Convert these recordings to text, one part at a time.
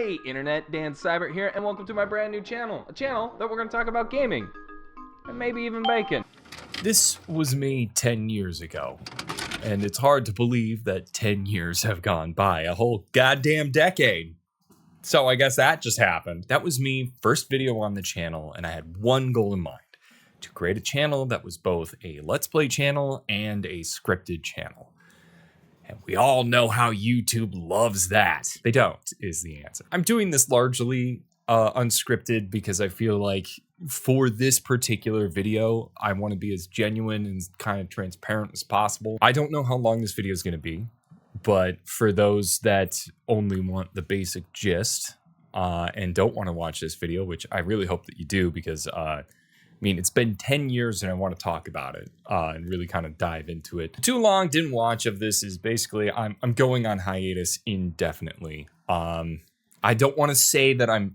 Hey Internet, Dan Cybert here, and welcome to my brand new channel. A channel that we're going to talk about gaming, and maybe even bacon. This was made 10 years ago, and it's hard to believe that 10 years have gone by, a whole goddamn decade. So I guess that just happened. That was me, first video on the channel, and I had one goal in mind: to create a channel that was both a Let's Play channel and a scripted channel. And we all know how YouTube loves that. They don't, is the answer. I'm doing this largely unscripted because I feel like for this particular video, I want to be as genuine and kind of transparent as possible. I don't know how long this video is going to be, but for those that only want the basic gist and don't want to watch this video, which I really hope that you do, because I mean, it's been 10 years and I want to talk about it and really kind of dive into it. Too long didn't watch of this is basically I'm going on hiatus indefinitely. I don't want to say that I'm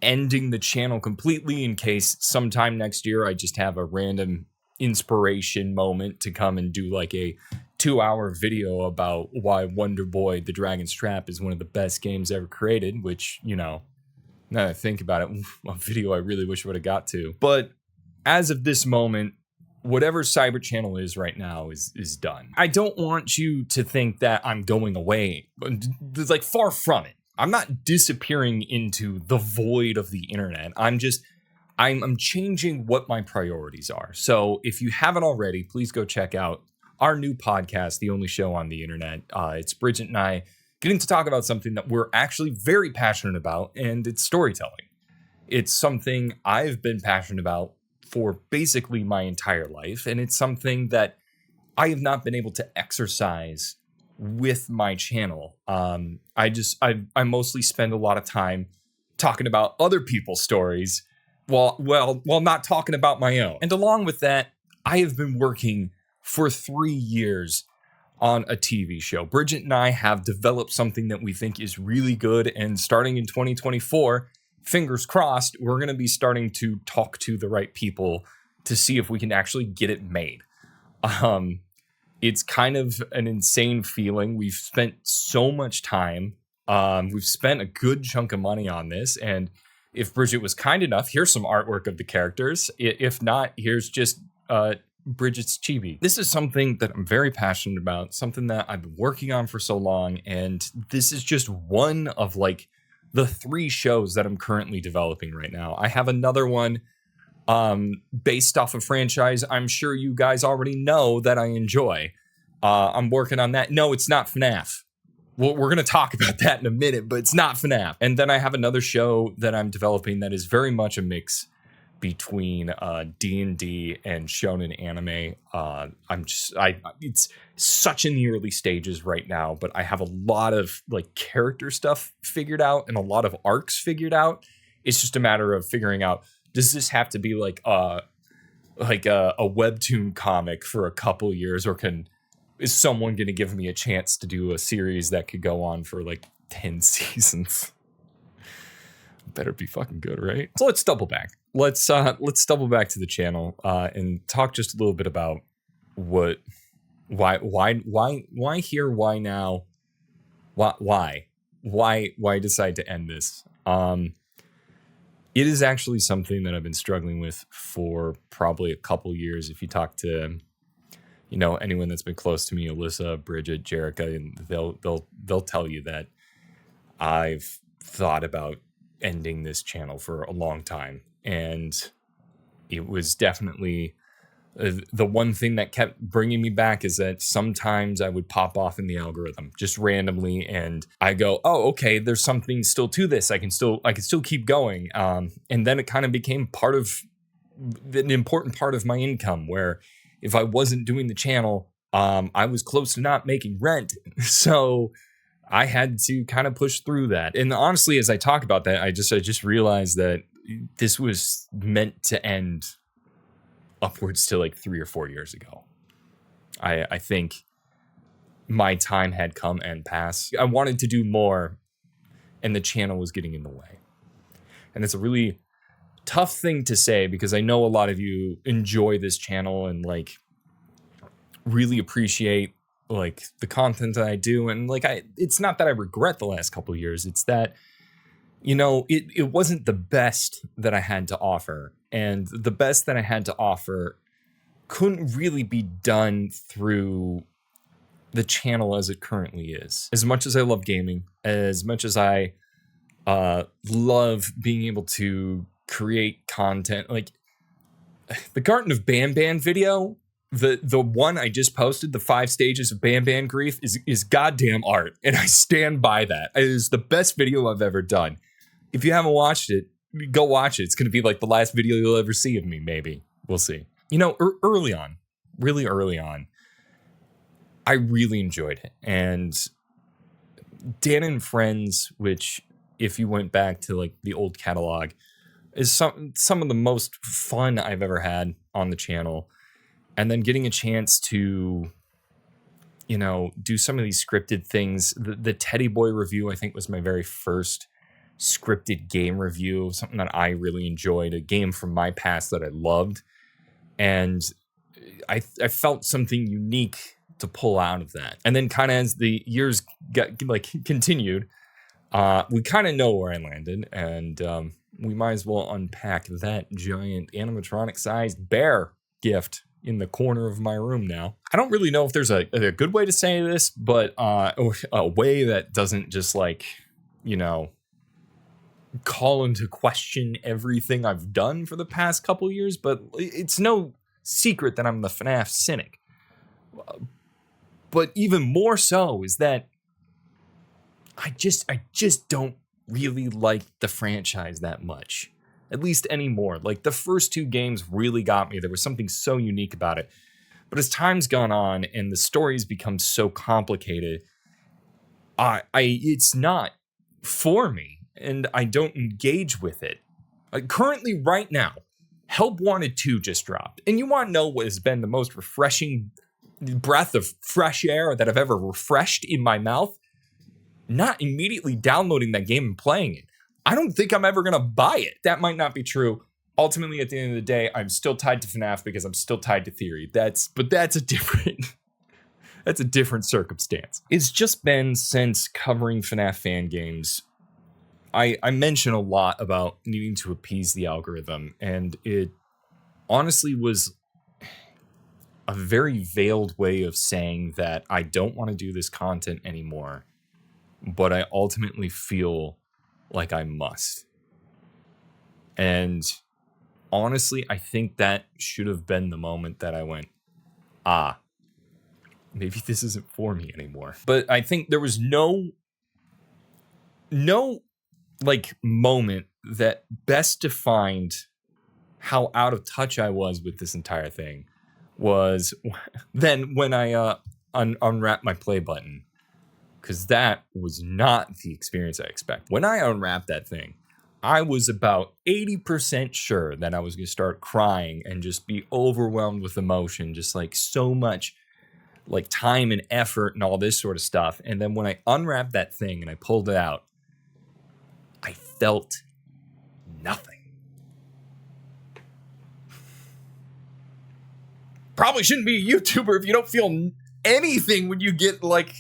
ending the channel completely in case sometime next year I just have a random inspiration moment to come and do like a 2-hour video about why Wonder Boy The Dragon's Trap is one of the best games ever created, which, you know, now that I think about it, a video I really wish I would have got to. But as of this moment, whatever Cybert channel is right now is done. I don't want you to think that I'm going away. It's like far from it. I'm not disappearing into the void of the internet. I'm changing what my priorities are. So if you haven't already, please go check out our new podcast, The Only Show on the Internet. It's Bridget and I getting to talk about something that we're actually very passionate about, and it's storytelling. It's something I've been passionate about for basically my entire life, and it's something that I have not been able to exercise with my channel. I mostly spend a lot of time talking about other people's stories while not talking about my own. And along with that, I have been working for 3 years on a TV show. Bridget and I have developed something that we think is really good, and starting in 2024, fingers crossed, we're going to be starting to talk to the right people to see if we can actually get it made. It's kind of an insane feeling. We've spent so much time. We've spent a good chunk of money on this. And if Bridget was kind enough, here's some artwork of the characters. If not, here's just Bridget's chibi. This is something that I'm very passionate about, something that I've been working on for so long. And this is just one of like the 3 shows that I'm currently developing right now. I have another one based off a franchise I'm sure you guys already know that I enjoy. I'm working on that. No, it's not FNAF. We're going to talk about that in a minute, but it's not FNAF. And then I have another show that I'm developing that is very much a mix between D&D and shonen anime. It's such in the early stages right now, but I have a lot of like character stuff figured out and a lot of arcs figured out. It's just a matter of figuring out, does this have to be like a webtoon comic for a couple years, or is someone going to give me a chance to do a series that could go on for like 10 seasons? Better be fucking good, right? So let's double back. Let's double back to the channel and talk just a little bit about why here, why now, why decide to end this. It is actually something that I've been struggling with for probably a couple years. If you talk to, you know, anyone that's been close to me, Alyssa, Bridget, Jerica, and they'll tell you that I've thought about ending this channel for a long time. And it was definitely the one thing that kept bringing me back is that sometimes I would pop off in the algorithm just randomly, and I go, oh, okay, there's something still to this. I can still keep going. And then it kind of became an important part of my income, where if I wasn't doing the channel, I was close to not making rent. So I had to kind of push through that. And honestly, as I talk about that, I just realized that this was meant to end upwards to like 3 or 4 years ago. I think my time had come and passed. I wanted to do more, and the channel was getting in the way. And it's a really tough thing to say, because I know a lot of you enjoy this channel and like really appreciate like the content that I do. And like, it's not that I regret the last couple of years. It's that it wasn't the best that I had to offer. And the best that I had to offer couldn't really be done through the channel as it currently is. As much as I love gaming, as much as I love being able to create content, like the Garden of Banban video, the one I just posted, the 5 stages of Banban grief, is goddamn art, and I stand by that. It is the best video I've ever done. If you haven't watched it, go watch it. It's going to be like the last video you'll ever see of me, maybe. We'll see. Early on, really early on, I really enjoyed it. And Dan and Friends, which if you went back to like the old catalog, is some of the most fun I've ever had on the channel. And then getting a chance to, do some of these scripted things. The Teddy Boy review, I think, was my very first scripted game review, something that I really enjoyed, a game from my past that I loved. And I felt something unique to pull out of that. And then kind of as the years continued, we kind of know where I landed, and we might as well unpack that giant animatronic-sized bear gift in the corner of my room now. I don't really know if there's a good way to say this, but a way that doesn't just call into question everything I've done for the past couple years, but it's no secret that I'm the FNAF cynic. But even more so is that I just don't really like the franchise that much, at least anymore. Like, the first 2 games really got me. There was something so unique about it. But as time's gone on and the story's become so complicated, it's not for me, and I don't engage with it. Currently, right now, Help Wanted 2 just dropped. And you want to know what has been the most refreshing breath of fresh air that I've ever refreshed in my mouth? Not immediately downloading that game and playing it. I don't think I'm ever going to buy it. That might not be true. Ultimately, at the end of the day, I'm still tied to FNAF because I'm still tied to Theory. That's a different circumstance. It's just been since covering FNAF fan games, I mention a lot about needing to appease the algorithm, and it honestly was a very veiled way of saying that I don't want to do this content anymore, but I ultimately feel like I must. And honestly, I think that should have been the moment that I went, maybe this isn't for me anymore. But I think there was no moment that best defined how out of touch I was with this entire thing was then when I unwrapped my play button, because that was not the experience I expect. When I unwrapped that thing, I was about 80% sure that I was going to start crying and just be overwhelmed with emotion, just like so much like time and effort and all this sort of stuff. And then when I unwrapped that thing and I pulled it out, I felt nothing. Probably shouldn't be a YouTuber if you don't feel anything when you get like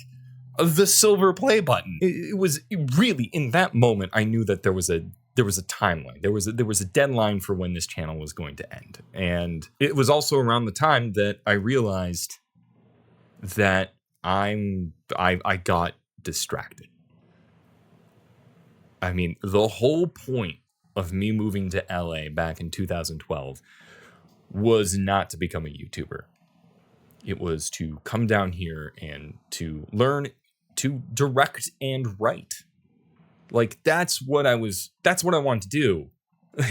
the silver play button. It was really, in that moment, I knew that there was a timeline. There was a deadline for when this channel was going to end. And it was also around the time that I realized that I got distracted. I mean, the whole point of me moving to LA back in 2012 was not to become a YouTuber. It was to come down here and to learn to direct and write. Like, that's what I wanted to do.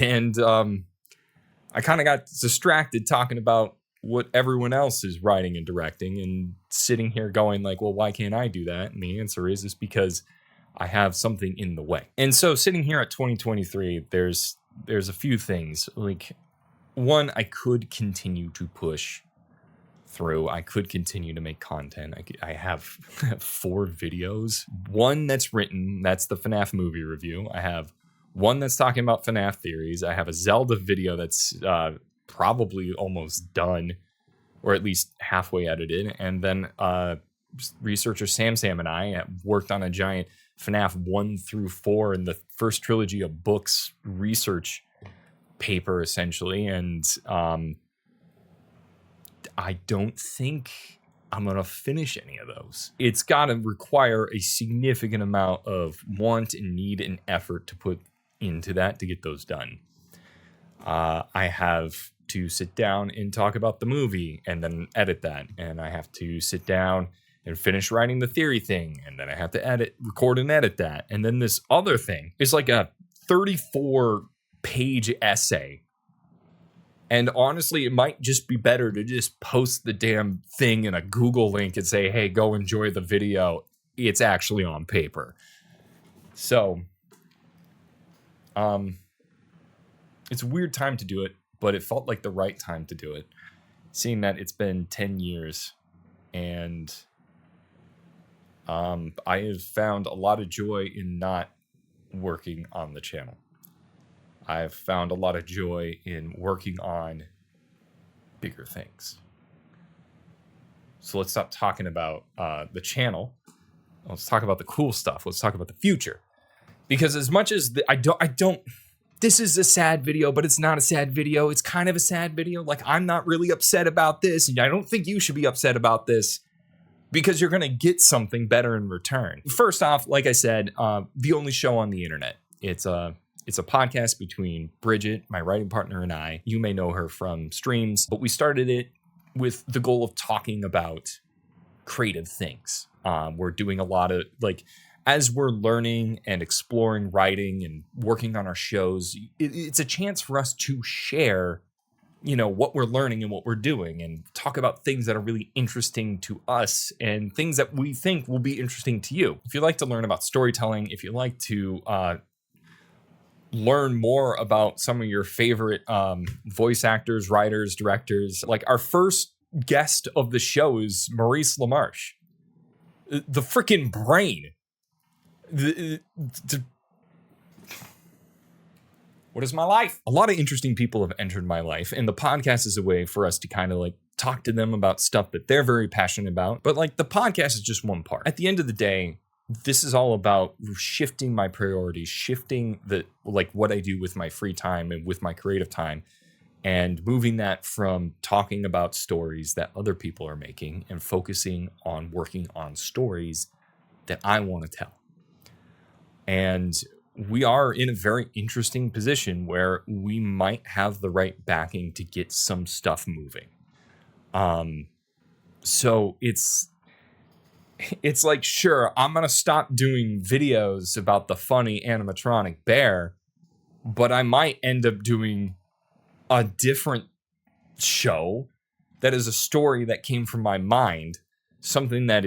And I kind of got distracted talking about what everyone else is writing and directing and sitting here going like, well, why can't I do that? And the answer is because I have something in the way. And so sitting here at 2023, there's a few things. Like, one, I could continue to push through. I could continue to make content. I have 4 videos. One that's written, that's the FNAF movie review. I have one that's talking about FNAF theories. I have a Zelda video that's probably almost done, or at least halfway edited. And then researcher Sam and I worked on a giant FNAF 1 through 4 and the first trilogy of books research paper, essentially. And I don't think I'm going to finish any of those. It's got to require a significant amount of want and need and effort to put into that to get those done. I have to sit down and talk about the movie and then edit that. And I have to sit down and finish writing the theory thing. And then I have to record and edit that. And then this other thing is like a 34-page essay. And honestly, it might just be better to just post the damn thing in a Google link and say, hey, go enjoy the video. It's actually on paper. So, it's a weird time to do it, but it felt like the right time to do it. Seeing that it's been 10 years and I have found a lot of joy in not working on the channel. I've found a lot of joy in working on bigger things. So let's stop talking about the channel. Let's talk about the cool stuff. Let's talk about the future. Because as much as I don't, this is a sad video, but it's not a sad video. It's kind of a sad video. Like, I'm not really upset about this. And I don't think you should be upset about this because you're going to get something better in return. First off, like I said, the only show on the internet. It's a podcast between Bridget, my writing partner, and I. You may know her from streams, but we started it with the goal of talking about creative things. We're doing a lot of, like, as we're learning and exploring writing and working on our shows, it's a chance for us to share, you know, what we're learning and what we're doing and talk about things that are really interesting to us and things that we think will be interesting to you. If you like to learn about storytelling, if you like to learn more about some of your favorite voice actors, writers, directors, like our first guest of the show is Maurice LaMarche, the freaking brain. What is my life? A lot of interesting people have entered my life, and the podcast is a way for us to kind of like talk to them about stuff that they're very passionate about. But like the podcast is just one part. At the end of the day, this is all about shifting my priorities, shifting what I do with my free time and with my creative time, and moving that from talking about stories that other people are making and focusing on working on stories that I want to tell. And we are in a very interesting position where we might have the right backing to get some stuff moving. So it's like, sure, I'm going to stop doing videos about the funny animatronic bear, but I might end up doing a different show that is a story that came from my mind, something that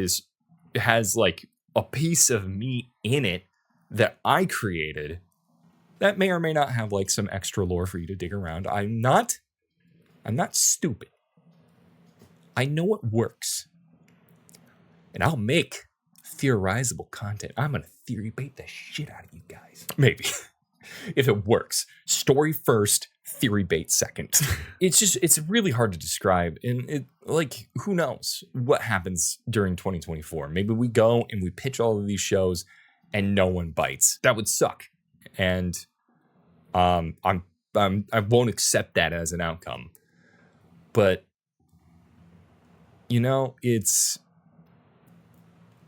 has like a piece of me in it that I created that may or may not have like some extra lore for you to dig around. I'm not stupid. I know what works. And I'll make theorizable content. I'm going to theory bait the shit out of you guys. Maybe. If it works. Story first, theory bait second. It's really hard to describe. And who knows what happens during 2024. Maybe we go and we pitch all of these shows and no one bites. That would suck. And I won't accept that as an outcome. But, you know,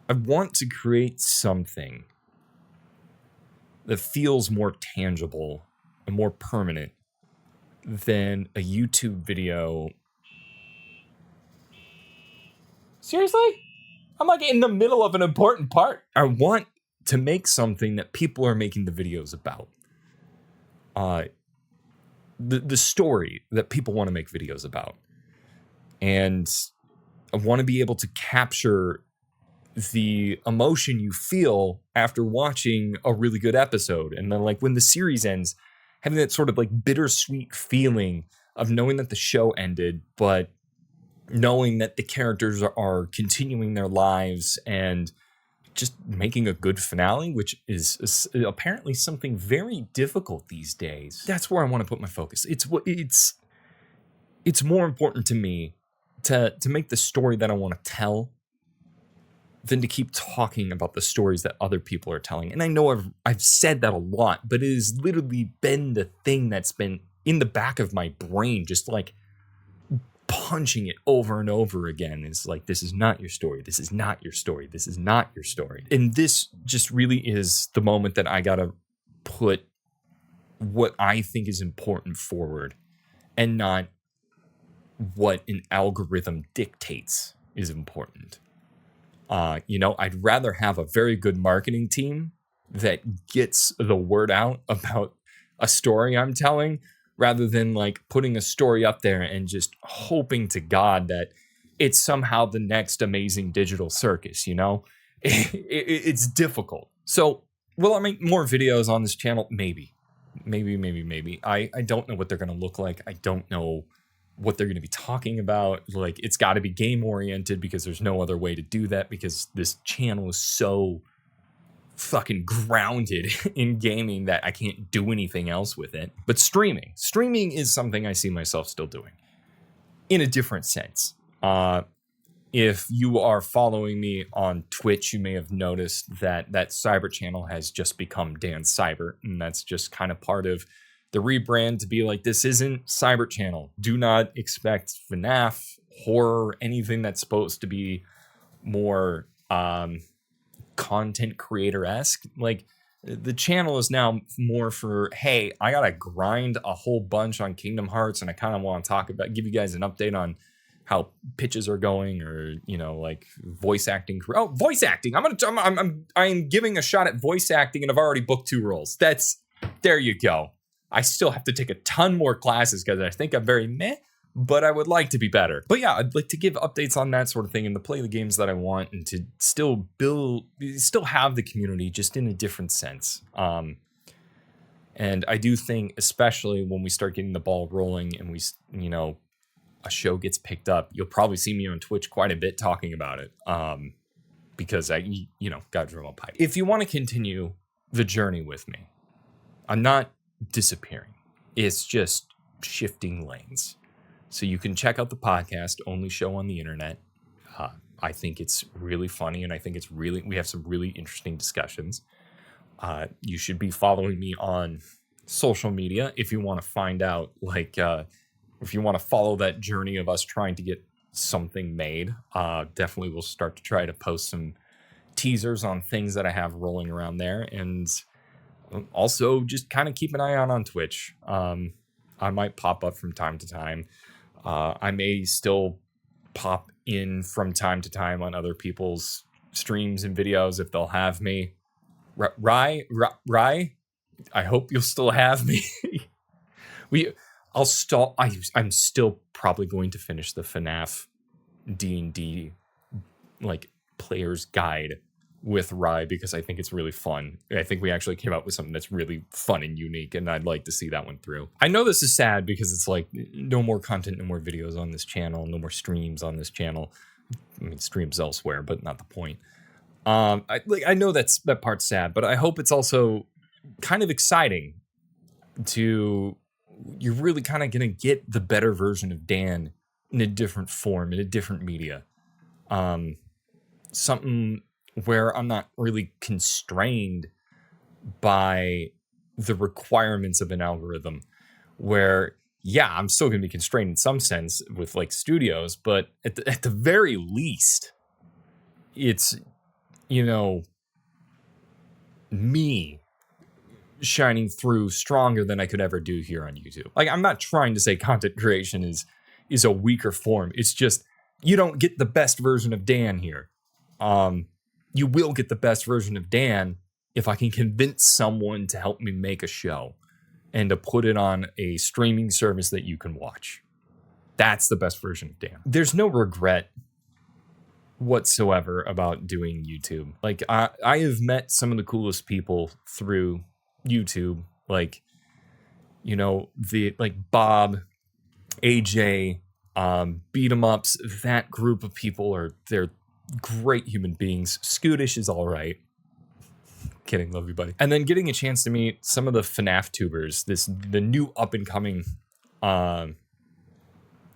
I want to create something that feels more tangible and more permanent than a YouTube video. Seriously? I'm like in the middle of an important part. I want to make something that people are making the videos about. The story that people want to make videos about. And I want to be able to capture the emotion you feel after watching a really good episode. And then like when the series ends, having that sort of like bittersweet feeling of knowing that the show ended, but knowing that the characters are continuing their lives and just making a good finale, which is apparently something very difficult these days. That's where I want to put my focus. It's more important to me to make the story that I want to tell than to keep talking about the stories that other people are telling. And I know I've said that a lot, but it has literally been the thing that's been in the back of my brain, just like punching it over and over again. Is like, this is not your story. This is not your story. This is not your story. And this just really is the moment that I gotta put what I think is important forward and not what an algorithm dictates is important. I'd rather have a very good marketing team that gets the word out about a story I'm telling rather than like putting a story up there and just hoping to God that it's somehow the next amazing digital circus, It's difficult. So will I make more videos on this channel? Maybe. I don't know what they're going to look like. I don't know what they're going to be talking about. Like, it's got to be game oriented because there's no other way to do that because this channel is so fucking grounded in gaming that I can't do anything else with it. But streaming is something I see myself still doing in a different sense. If you are following me on Twitch, you may have noticed that Cybert channel has just become Dan Cybert, and that's just kind of part of the rebrand to be like, this isn't Cybert channel. Do not expect FNAF, horror, anything that's supposed to be more content creator-esque. Like, the channel is now more for, hey, I gotta grind a whole bunch on Kingdom Hearts, and I kind of want to give you guys an update on how pitches are going, or like voice acting. Oh, voice acting! I'm giving a shot at voice acting, and I've already booked 2 roles. There you go. I still have to take a ton more classes because I think I'm very meh, but I would like to be better. But yeah, I'd like to give updates on that sort of thing and to play the games that I want and to still have the community, just in a different sense. And I do think, especially when we start getting the ball rolling and a show gets picked up, you'll probably see me on Twitch quite a bit talking about it. Because I got to drum a pipe. If you want to continue the journey with me, I'm not disappearing. It's just shifting lanes. So you can check out the podcast, only show on the internet. I think it's really funny, and I think we have some really interesting discussions. You should be following me on social media if you want to find out, if you want to follow that journey of us trying to get something made. Definitely we'll start to try to post some teasers on things that I have rolling around there, and also just kind of keep an eye out on Twitch. I might pop up from time to time. I may still pop in from time to time on other people's streams and videos if they'll have me. Rye, I hope you'll still have me. I'm still probably going to finish the FNAF D&D player's guide with Rye because I think it's really fun. I think we actually came up with something that's really fun and unique, and I'd like to see that one through. I know this is sad because it's like no more content, no more videos on this channel, no more streams on this channel. I mean, streams elsewhere, but not the point. I know that part's sad, but I hope it's also kind of exciting to, you're really kind of going to get the better version of Dan in a different form, in a different media. Something where I'm not really constrained by the requirements of an algorithm, where, yeah, I'm still going to be constrained in some sense with studios, but at the very least, it's, me shining through stronger than I could ever do here on YouTube. I'm not trying to say content creation is a weaker form. It's just, you don't get the best version of Dan here. You will get the best version of Dan if I can convince someone to help me make a show and to put it on a streaming service that you can watch. That's the best version of Dan. There's no regret whatsoever about doing YouTube. I have met some of the coolest people through YouTube, Bob, AJ, beat 'em ups. That group of people they're great human beings. Scootish is all right. Kidding, love you, buddy. And then getting a chance to meet some of the FNAF tubers, the new up and coming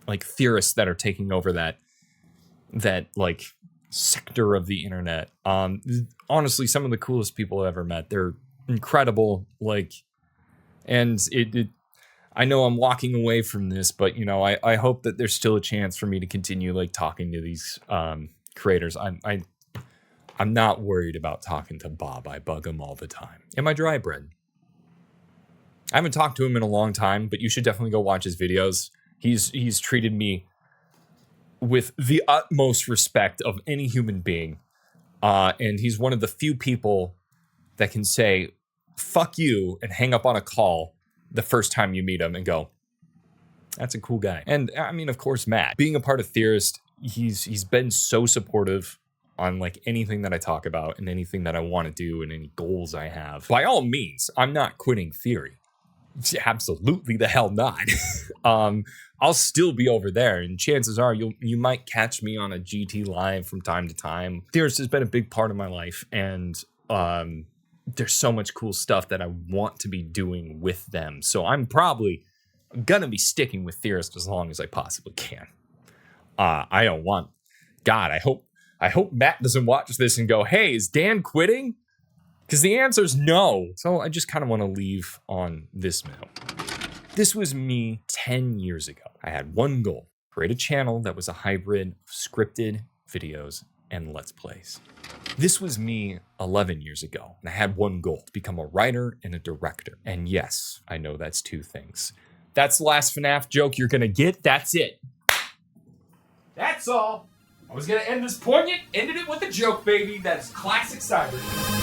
theorists that are taking over that sector of the internet. Honestly, some of the coolest people I've ever met. They're incredible. Like, and I know I'm walking away from this, but you know, I hope that there's still a chance for me to continue like talking to these creators. I'm not worried about talking to Bob. I bug him all the time. And my dry bread. I haven't talked to him in a long time, but you should definitely go watch his videos. He's treated me with the utmost respect of any human being. And he's one of the few people that can say, fuck you, and hang up on a call the first time you meet him and go, that's a cool guy. And I mean, of course, Matt, being a part of Theorist, he's been so supportive on like anything that I talk about and anything that I want to do and any goals I have. By all means, I'm not quitting theory. Absolutely the hell not. I'll still be over there, and chances are you might catch me on a GT live from time to time. Theorist has been a big part of my life, and there's so much cool stuff that I want to be doing with them. So I'm probably gonna be sticking with Theorist as long as I possibly can. I don't want. God, I hope Matt doesn't watch this and go, "Hey, is Dan quitting?" Because the answer is no. So I just kind of want to leave on this note. This was me 10 years ago. I had one goal: create a channel that was a hybrid of scripted videos and Let's Plays. This was me 11 years ago, and I had one goal: to become a writer and a director. And yes, I know that's two things. That's the last FNAF joke you're gonna get. That's it. That's all. I was gonna end this poignant, ended it with a joke, baby. That's classic Cybert.